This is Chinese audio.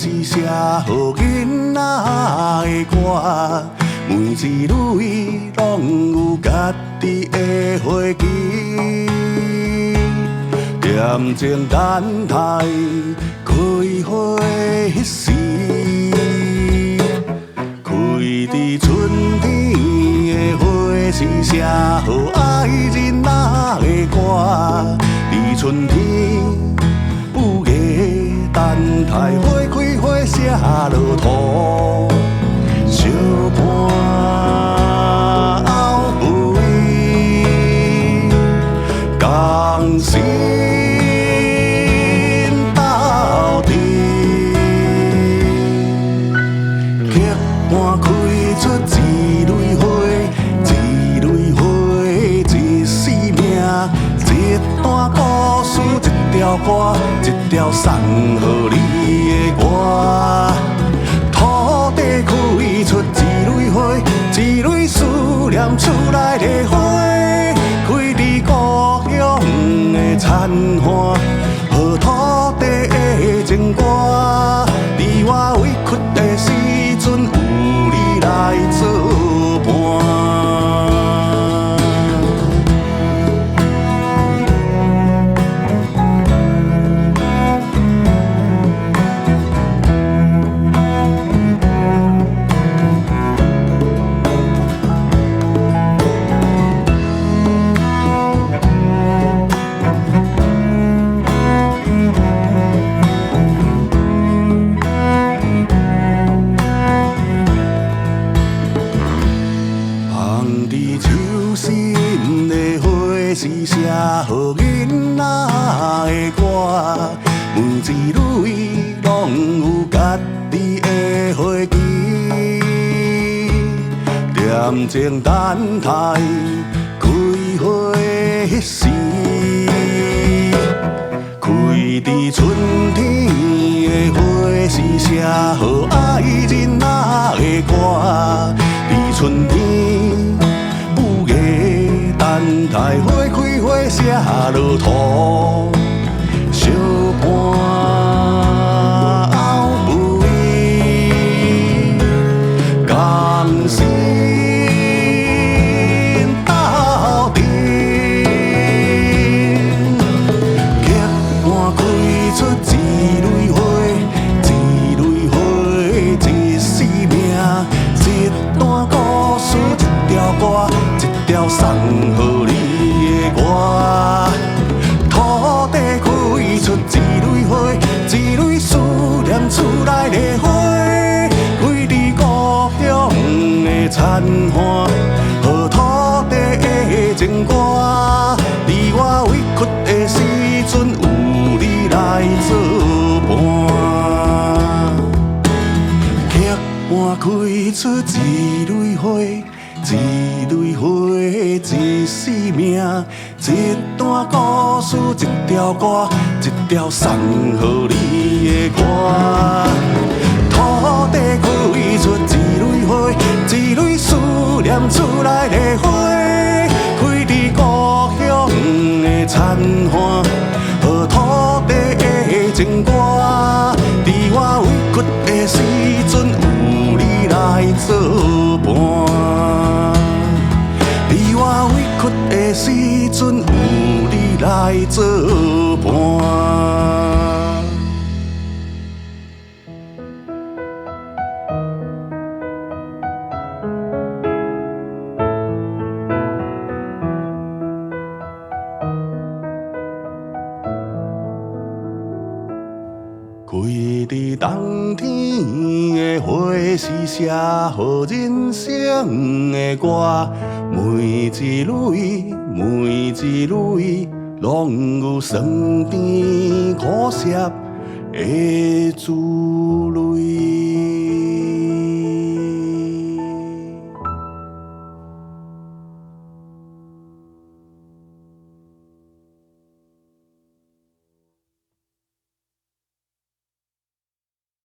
是写予囡仔的歌，每一蕊拢有家己的花期。恬静等待开花迄时，开伫春天的花是写予爱人仔的歌。伫春天有月等待花开花谢落土，小半后尾共心。一条歌，一条送予你的歌。土地开出一蕊花，一蕊思念厝内的花，开伫故乡的残花，予土地的情歌。伫我委屈的时阵，有你来作伴。是写予囡仔的歌，每一蕊拢有家己的花期。恬静等待开花迄时，开伫春天的花是写予爱人仔的歌。伫春天等待花开花谢落土，小半后尾共心斗阵，结伴开出一蕊花，一蕊花一生命，一段故事一条歌。一条送予你的歌，土地开出一蕊花，一蕊思念厝内的花，开伫故乡的残花，予土地的情歌。伫我委屈的时阵，有你来作伴，结伴开出一蕊花。一蕊花，一生命，一段故事，一条歌，一条送予你的歌。土地开出一蕊花，一蕊思念厝内的花，开伫故乡的残花，予土地的情歌。伫我委屈的时阵，有你来作伴。我委屈的时阵，有你来作伴。开伫冬天的花是写予人生的歌。每一蕊，每一蕊，拢有酸甜苦涩的滋